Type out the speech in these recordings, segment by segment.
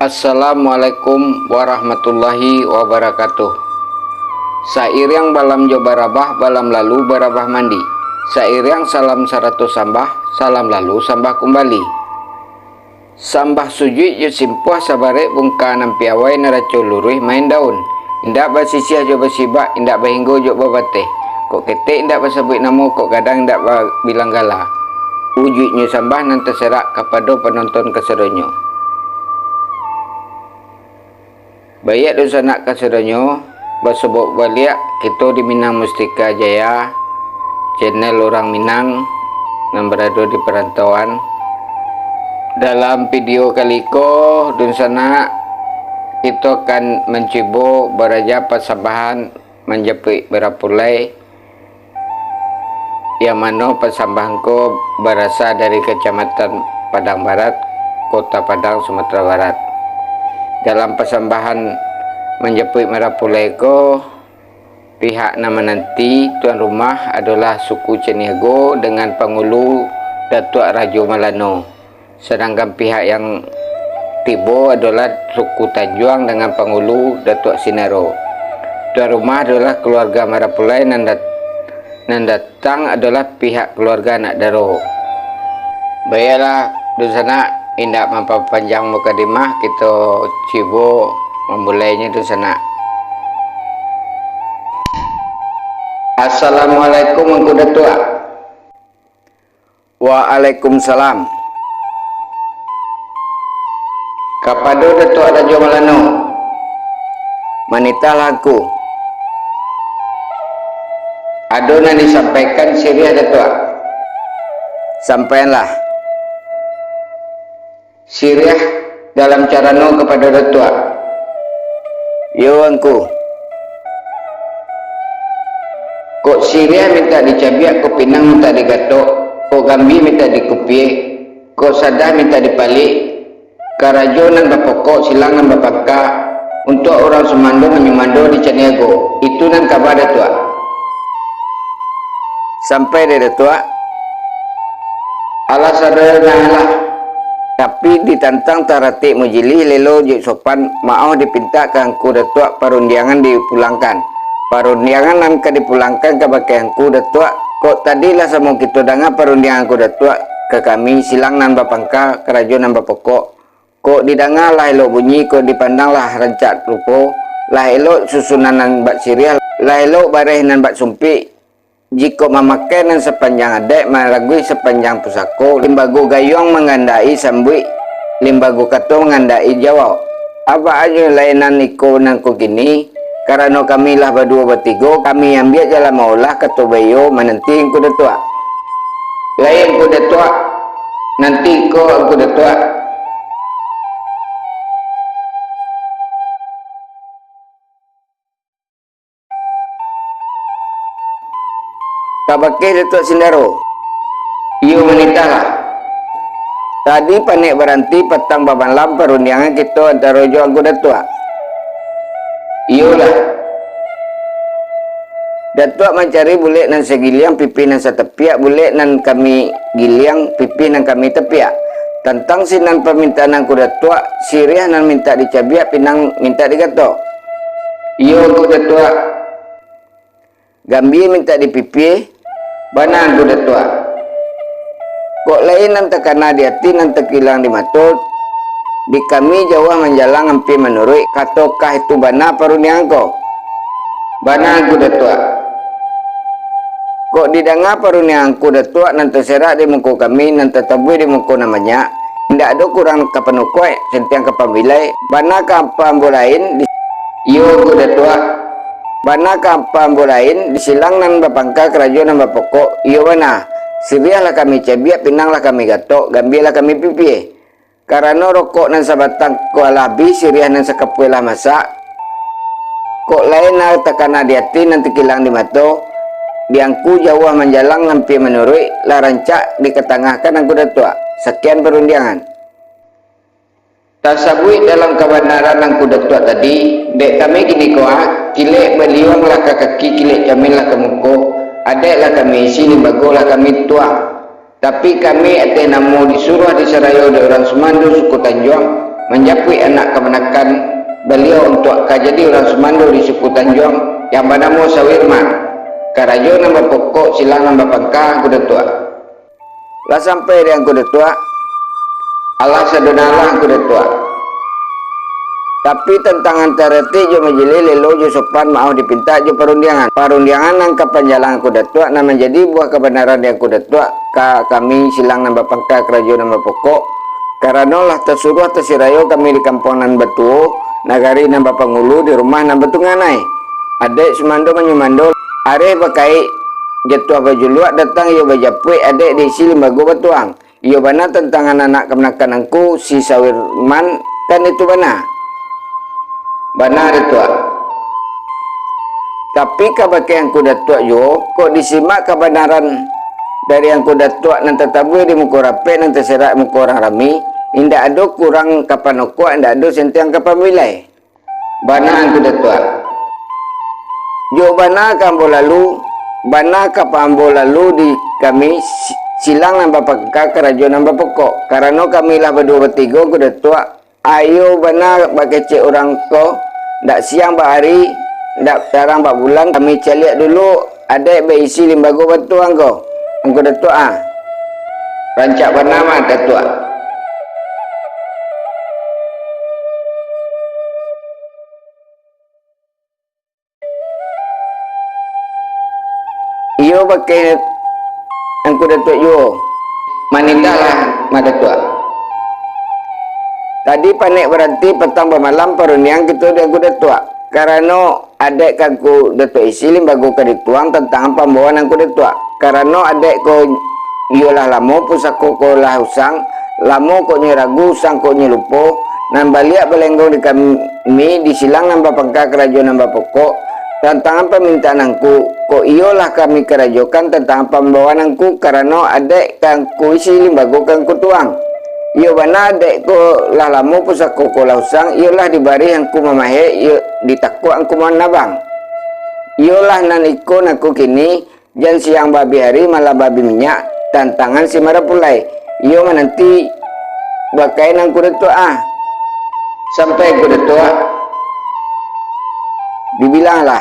Assalamualaikum warahmatullahi wabarakatuh. Sairiang balam jo barabah balam lalu barabah mandi. Sairiang salam 100 sambah, salam lalu sambah kembali. Sambah sujud yo simpuh sabare bungka nampi awai naraco luruh main daun. Indak basisiah jo basibak, indak bahinggo jo babateh. Kok ketek indak basabut namo, kok kadang indak bilang gala. Wujudnya sambah nan terserak kepada penonton keseronyo. Bayak dosa nak kaseronyo basebok balik kita di Minang Mustika Jaya, channel orang Minang yang berada di perantauan. Dalam video kali ko dun sana kita akan mencoba beraja persambahan menjepit berapulai, yang mana persambahan ko berasal dari Kecamatan Padang Barat, Kota Padang, Sumatera Barat. Dalam persambahan menjepit merapulai ko, pihak nama nanti tuan rumah adalah suku Ceniago dengan penghulu Datuk Rajo Malano. Sedangkan pihak yang tibo adalah suku Tanjuang dengan penghulu Datuk Sinero. Tuan rumah adalah keluarga merapulai nan datang adalah pihak keluarga anak daro. Bayalah di sana indak memperpanjang mukadimah, kita coba memulainya di sana. Assalamualaikum Engku Datuk. Waalaikumsalam. Kepada Datuk Rajo Malano, manitalah aku. Adona disampaikan siriah Datuk. Sampaikanlah siriah dalam carano kepada Datuk. Yo angku, kok siriah minta dicabiak, kok pinang minta digatok, kok gambi minta dikupie, kok sadah minta dipalik, karajonan bapokok silangan bapaka untuk orang Semando menyemando di Caniago. Itu nan kabar Datuk. Sampai deh Datuk. Alas saudara tapi ditantang taratik mujili lelo juk sopan mau dipinta ke angku Datuk parundiangan dipulangkan. Parundiangan nan ke dipulangkan ke bakai angku Datuk. Kok tadilah sama kita dengar parundiangan angku Datuk ke kami silang nan bapangka kerajaan nan bapokok. Kok didengar lah elok bunyi, kok dipandang lah rancak rupo, lah elok susunan nan bat siriah, lah elok bareh nan bat sumpi. Jika memakai nan sepanjang adek, malagui sepanjang pusako, limbago gayong mengandai sambui, limbago kato mengandai jawab. Apa aja lainan iko nan ko kini, karena kami lah berdua bertiga, kami ambil jalan maulah kato bayo menanti ku Datuk. Lain ku Datuk, nanti ko aku Datuk. Kabake Datuk Sindaro, iyo menitalah. Tadi panik berhenti petang baban lam perundiangan kita antara jo aku Datuk. Iyalah. Datuk mencari bulik nan segiliang pipi nan setepiak, bulik nan kami giliang pipi nan kami tepiak. Tentang sinan permintaan aku Datuk, siriah nan minta dicabiak, pinang minta digatok. Iyo aku Datuk. Gambi minta dipipi, bana aku Datuk. Kok lain nan terkena di hati nan terkilang di matut. Di kami Jawa menjalang hampir menurut katokah itu bana paruniang ko. Bana aku Datuk. Kok didengar paruniang aku Datuk nan terserak di muka kami nan tertabui di muka namanya. Tidak ada kurang kapanukoi sentiang kapambilai. Bana kampambu lain iyo aku Datuk. Bana kampambu lain disilang nan bapangka kerajaan nan bapokok. Iyo bana. Siriahlah kami cabiak, pinanglah kami gatok, gambilah kami pipi. Karena rokok nan sabatang ko alabi, siriah nan sakapuelah masak. Kok lain na takana di hati nanti kilang di mato. Diangku Jawa menjalang hampir menurut lah rancak diketengahkan aku Datuk. Sekian perundiangan. Tasabui dalam kebenaran aku Datuk tadi, dek kami gini koa, kilek beliung lah ke kaki, kilek jamin lah ke muka. Adeklah kami sini bagolah kami tua. Tapi kami ate namo disuruh di Sarayo de orang Semando suku Tanjuang menjapui anak kemenakan beliau untuk jadi orang Semando di suku Tanjung yang bernama Sawirman karajo nambah pokok silang nambah pangka kuda tua. Lah sampai yang kuda tua Allah sadonalah kuda tua. Tapi tentang antara ti jo majeli lelo jo sopan mau dipinta jo parundiangan nang kapanjalan kuda tua na menjadi buah kebenaran yang kuda tua kami silang nambah pangka karajo nambah pokok karena lah tersuruh tersirayo kami di kampungan Batu nagari nambah pangulu di rumah nambah tunganai adek Semando menyumando are pakai jatuh baju luak datang yo bajapui adek di sini bago batuang yo bana tentang anak kemenakan angku si Sawirman kan itu bana itu. Tapi kabake yang kuda tua yo kok disimak kebenaran dari yang kuda tua nan tetabu di mukorape nan terserak mukorang rami indak ada kurang kapan oko indak ada sentiang kapan milai bana yang kuda tua yo bana kambo lalu bana kapambo lalu di kami silang nambah pakka kerajaan nambah pokok karena kami lah berdua bertiga kuda tua ayo bana bakece orang ko ndak siang bak hari ndak jarang bak bulan kami caliak dulu adek beisi limbago batuang ko angko datua rancak bernama datua iyo pakai angko datua yo manindalah madatua. Tadi panik berarti petang bermalam peruniang kita dia kuda tua. Karena adek kaku datuk isi limbago kadituang tentang pembawaan aku datuk. Karena adek ko yolah lamo pusako ko lah usang lamo ko nyeragu usang ko nyelupo nan baliak belenggong di kami disilang nambah pangka kerajaan nambah pokok tentang permintaan angku ko iyolah kami kerajokan tentang pembawaan angku karena adek kaku isi limbago kangku tuang. Iyo bana adek ko lah lamo pusako ko lausang iyolah dibari angku mamahe iyo ditakwa angku manabang iyolah nan iko naku kini jan siang babi hari malah babi minyak tantangan si marapulai iyo menanti bakai nang kuda tua sampai kuda tua dibilanglah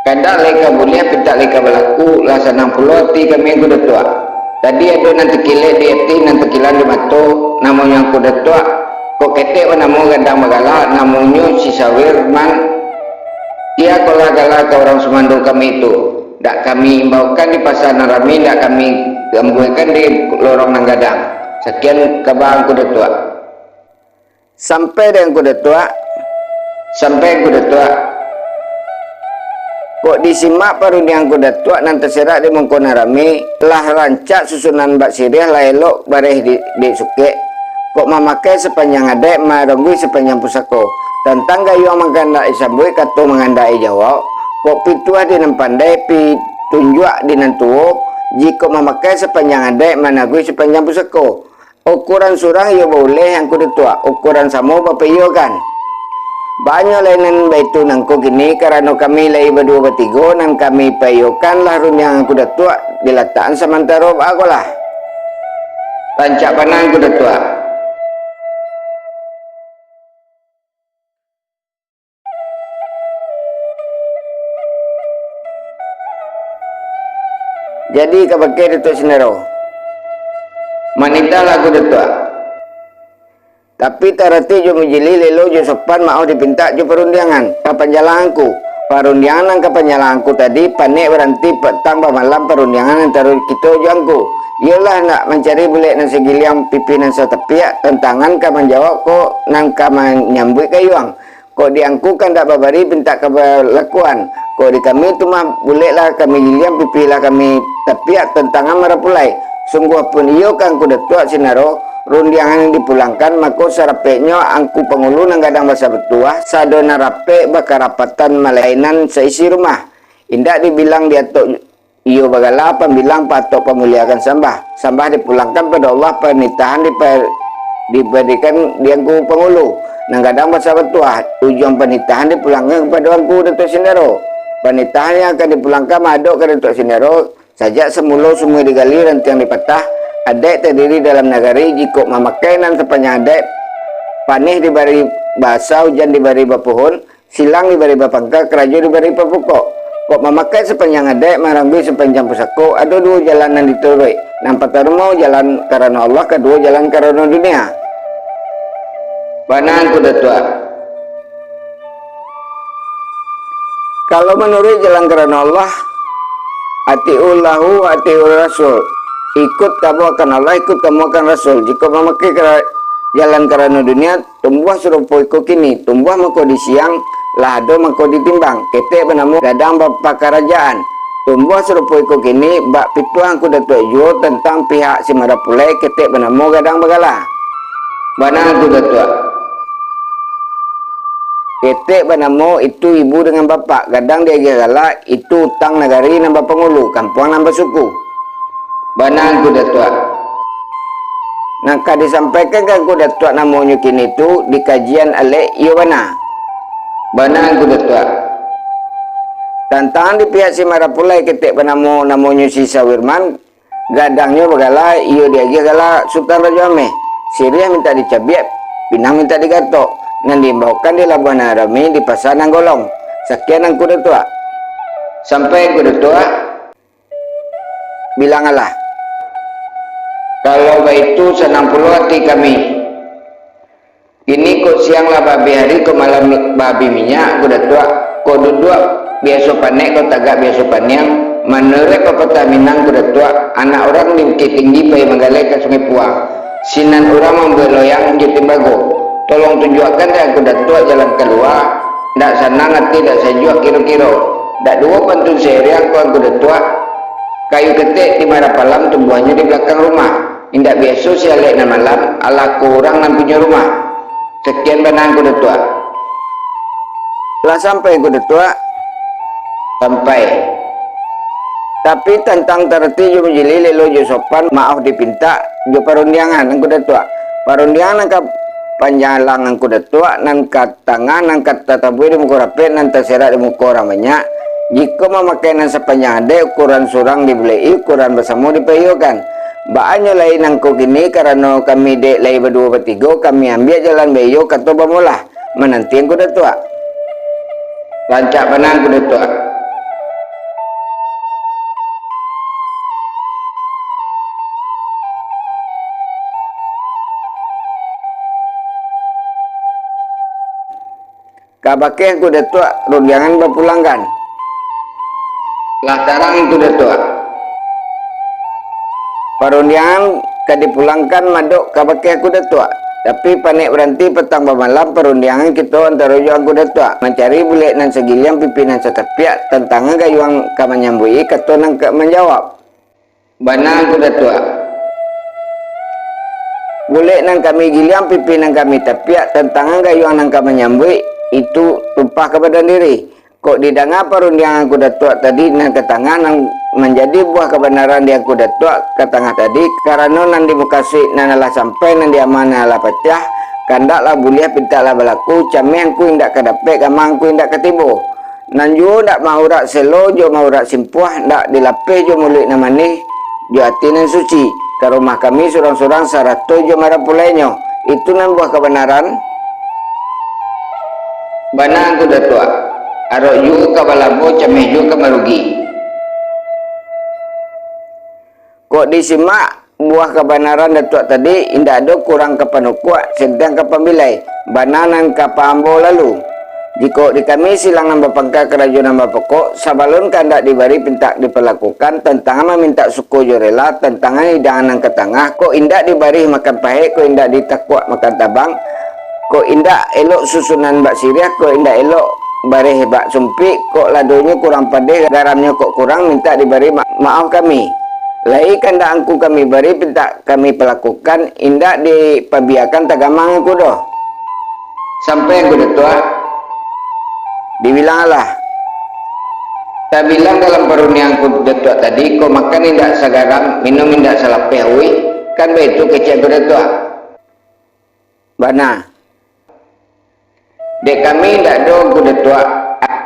kada leka boleh pinta leka berlaku lah sanang puloti kami kuda tua. Tadi ada nanti kilek di eti nanti kilan di mato namanya yang kuda tua kok ketek namo gadang magala namanya si Sawirman dia kolah gala ke orang Semando kami itu dak kami imbaukan di pasar Narami dak kami gambungkan di lorong Nanggadang sekian kabar kuda tua sampai dengan kuda tua kok disimak paruniang kuda tua nan terserak di mengkona rame telah rancak susunan bak sirih lah elok bareh di suke kok memakai sepanjang adek marongui sepanjang pusako tentang gayu mengandai sambui kato mengandai jawab kok pituah di pandai pi tunjuk di nantuo jika memakai sepanjang adek managui sepanjang pusako ukuran surang yo boleh yang kuda tua ukuran samo bapak yo kan banyak lainan baitu nangko gini karena kami lagi berdua bertiga nang kami payokan lah runyang kuda tua diletakkan sementara aku lah rancak panang kuda tua jadi kapakai Datuk Senero manita lah kuda tua. Tapi tarati jo mujili lelo jo sopan mau dipinta jo perundangan kapan jalanku perundangan kapan jalanku tadi panik berhenti petang malam perundangan antara kita jangku iyalah nak mencari boleh nan segiliang pimpinan setepiak tentangan kaman jawab kok nang kaman nyambut kayuang kok diangku kan tak babari pinta kebelakuan kok di kami tu mah bolehlah kami giliang pipilah kami tepiak tentangan marapulai sungguh pun iyo kan kuda tua sinaro rundiangan dipulangkan maka sarapeknya angku pengulu nang gadang bahasa betuah sadona rape bakarapatan malainan seisi rumah indak dibilang dia tok iyo bagala pembilang patok pemuliakan sambah dipulangkan pada Allah penitahan diberikan di angku pengulu nang gadang bahasa betuah ujung penitahan dipulangkan kepada angku Datuk Senero penitahan yang akan dipulangkan madok ke Datuk Senero sajak semula semua digali rantiang dipatah adek terdiri dalam negari jika memakai nan sepanjang adek panih diberi bahasa hujan diberi bapohon silang diberi bapangka kerajo diberi papukok kok memakai sepanjang adek maranggi sepanjang pusako ada dua jalan yang diturui nampak termau jalan karena Allah kedua jalan karena dunia Banang kuda tua. Kalau menurut jalan karena Allah, atiullahu atiul rasul. Ikut kamu akan Allah, ikut kamu akan Rasul. Jika memakai jalan karena dunia, tumbuh serupa ikut kini. Tumbuh mako di siang, lahado mako ditimbang. Ketek benamu gadang bapak kerajaan. Tumbuh serupa ikut kini, bak pituang kuda tua jual tentang pihak si marapulai. Ketek benamu gadang bagala. Banang kuda tua. Ketek benamu itu ibu dengan bapak. Gadang dia gala itu utang negari nambah pengulu, kampung nambah suku. Banang kuda tua. Naka disampaikan ke kuda tua namanya kini itu di kajian oleh Yobana. Banang kuda tua. Tantangan di pihak si marapulai ketek benamu namanya si Sawirman. Gadangnya bagala iyo dia gala Sultan Raja Ameh. Siriah minta dicabiak, Pinang minta digatok. Nan dibawakan di Labuan Arami di pasar Nanggolong. Sekian ang kuda tua. Sampai kuda tua bilang Allah, kalau itu senang puluh hati kami. Ini kok sianglah babi hari, kok malam babi minyak. Kuda tua, kok duduk biasa panek, kok tagak biasa paniang. Menurut pepatah Minang kuda tua, anak orang di Bukit Tinggi bayi menggalai ke Sungai Puang. Sinan orang membeloyang di Timbago. Tolong tunjukkan dia kuda tua jalan keluar. Ndak senang hati, ndak sejuk kira-kira. Ndak dua pantun seriang kuat kuda tua. Kayu ketek di Marapalam tumbuhannya di belakang rumah. Indak biasa sialek na malam ala kurang nan punya rumah. Sekian benang kuda tua. Telah sampai kuda tua. Sampai. Tapi tentang terti jo menjeli lelo jo sopan maaf dipinta jo parundiangan nang kuda tua. Parundiangan nang panjang langan kuda tua nan kat tangan nan kat tatabui di muka rapi nan terserat di muka orang banyak. Jika memakai nan sepanjang ada ukuran surang dibeli ukuran bersama dipayukan. Baannya lain nangko kini karena kami dek lain berdua bertiga kami ambil jalan bayo kata bamulah menanti kuda tua. Lancak benang kuda tua. Kabakeh kuda tua rundiangan berpulangkan. Latarang kuda tua. Perundiangan dipulangkan madok kabakeh kuda tua. Tapi panik berhenti petang bermalam perundiangan kita antara juang kuda tua. Mencari bulik nan segiliang pimpinan setapiak tantangan gayuang kamanyambui kata nang menjawab. Banang kuda tua. Bulik nan kami giliang pimpinan kami tapiak tantangan gayuang nang kamanyambui itu tumpah kepada diri. Kok didengar perundiangan kuda tua tadi nan ke tangan yang menjadi buah kebenaran dia kuda tua ke tengah tadi karena nan dimukasi nan lah sampai nan diamana lah pecah kandaklah buliah pintaklah berlaku camengku indak kedapek kamangku indak ketibo nan jo ndak mau rak selo jo mau rak simpuah ndak dilapeh jo mulik namane jo hati nan suci ke rumah kami surang-surang sarato jo marapulainya itu nan buah kebenaran. Banang kuda tua. Arok yu kabalabo cameh yu kamarugi. Kok disimak buah kebenaran datuk tadi indah ada kurang kepanukua sedang kepambilai bananan kapambo lalu. Jika di kami silang nambah pangka kerajaan nambah pokok sabalun kandak diberi pintak diperlakukan tantangan meminta suku jorela tantangan hidangan ke tengah kok indak diberi makan pahit kok indak ditakuak makan tabang. Kok indak elok susunan bak siriah, kok indak elok bareh bak sumpi, kok ladonya kurang padeh, garamnya kok kurang, minta diberi maaf kami. Lai kanda angku kami beri, minta kami pelakukan, indak dipabiakan tagamang kuda. Sampai kuda tua, dibilang Allah. Tak bilang dalam perunian kuda tua tadi, kok makan indak sagaram, minum indak salapeh hui, kan begitu kecil kuda tua. Bana. Dek kami ndak do kuda tua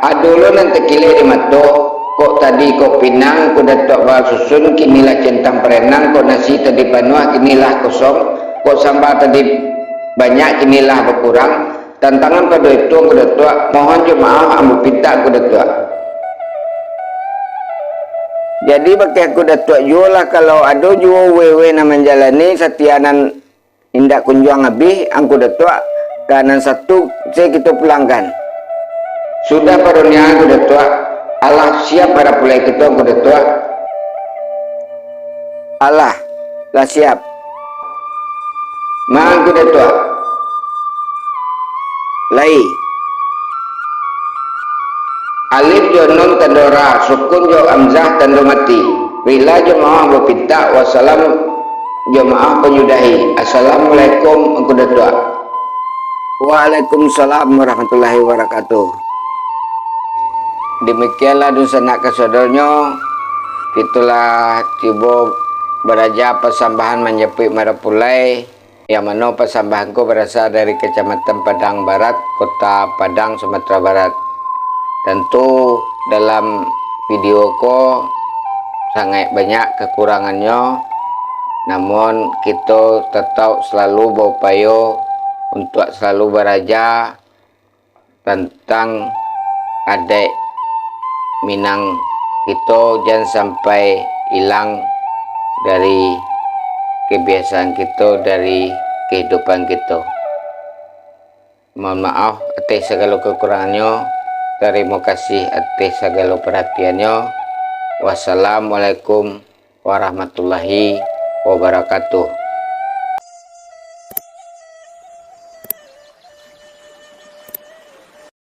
adolo nan tekile di mato kok tadi kok pinang, kok datuk bal susun, kinilah centang perenang, kok nasi tadi panuah, kinilah kosong, kok sambal tadi banyak, kinilah berkurang. Tantangan pada itu aku datuk, mohon jemaah ambil pinta aku datuk. Jadi pakai aku datuk jualah kalau ada jual wewe na menjalani setianan indak kunjung habis, aku datuk kanan satu saya kita pulangkan. Sudah parunia aku datuk. Allah siap para pulai kita kuda tua. Allah lah siap. Mang kuda tua. Lai. Alif jo nun tandora, sukun jo amzah tando mati. Bila jo maaf berpinta, wassalam jo maaf penyudahi. Assalamualaikum kuda tua. Waalaikumsalam warahmatullahi wabarakatuh. Demikianlah dusana kesodornya, itulah tiba beraja persambahan menjepit Marapulai, yang mana persambahanku berasal dari Kecamatan Padang Barat, Kota Padang, Sumatera Barat. Tentu dalam videoku sangat banyak kekurangannya, namun kita tetap selalu berupaya untuk selalu beraja tentang adik Minang kita jangan sampai hilang dari kebiasaan kita, dari kehidupan kita. Mohon maaf atas segala kekurangannya. Terima kasih atas segala perhatiannya. Wassalamualaikum warahmatullahi wabarakatuh.